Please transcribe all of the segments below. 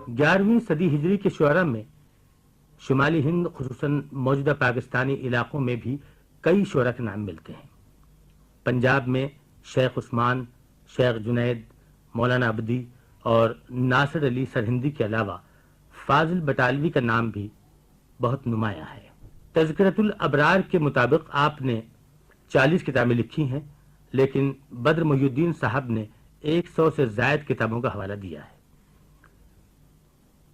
11ویں صدی ہجری کے شعراء میں شمالی ہند خصوصاً موجودہ پاکستانی علاقوں میں بھی کئی شعراء کے نام ملتے ہیں۔ پنجاب میں شیخ عثمان، شیخ جنید، مولانا عبدی اور ناصر علی سرہندی کے علاوہ فاضل بٹالوی کا نام بھی بہت نمایاں ہے۔ تذکرۃ الابرار کے مطابق آپ نے 40 کتابیں لکھی ہیں، لیکن بدر محی الدین صاحب نے 100 سے زائد کتابوں کا حوالہ دیا ہے۔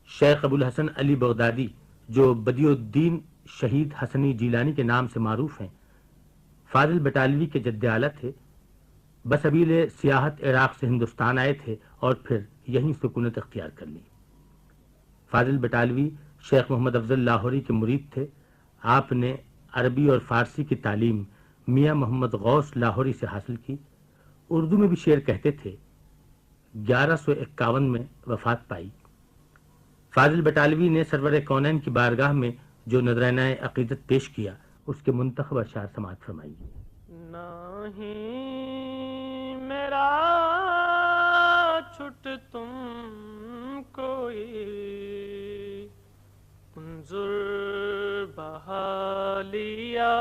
شیخ ابو الحسن علی بغدادی جو بدیع الدین شہید حسنی جیلانی کے نام سے معروف ہیں، فاضل بٹالوی کے جد اعلیٰ تھے۔ بسبیل سیاحت عراق سے ہندوستان آئے تھے اور پھر یہیں سکونت اختیار کر لی۔ فاضل بٹالوی شیخ محمد افضل لاہوری کے مرید تھے۔ آپ نے عربی اور فارسی کی تعلیم میاں محمد غوث لاہوری سے حاصل کی۔ اردو میں بھی شعر کہتے تھے۔ 1151 میں وفات پائی۔ فاضل بٹالوی نے سرور کونین کی بارگاہ میں جو نذرانہ عقیدت پیش کیا، اس کے منتخب اشعار سماعت فرمائیے۔ نہیں میرا چھٹ تم کوئی انظر بحالیا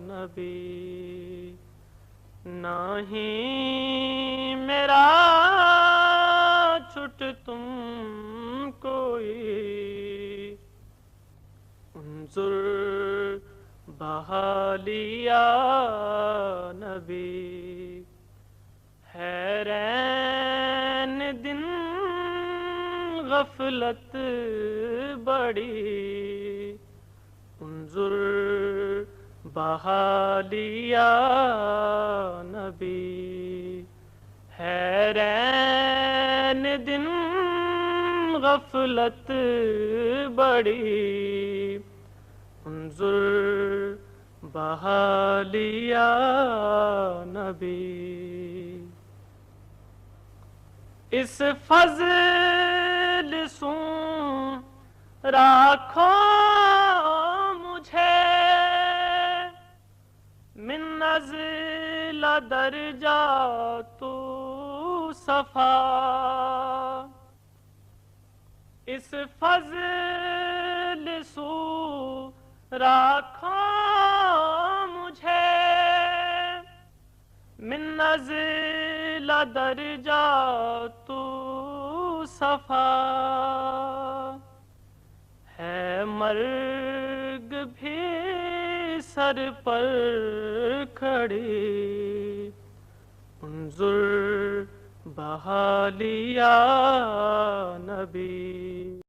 نبی، نہیں میرا چھٹ تم کوئی انظر بحالیا نبی، حیرین دن غفلت بڑی انظر بحالیا نبی، حیرین دن غفلت بڑی انظر بحالیا نبی، اس فضل سوں راکھو مجھے من نزل درجات صفا، اس فضل سوں راکھو مجھے من نزل درجات صفا، ہے مرگ بھی سر پر کھڑی انظر بحالیا نبی۔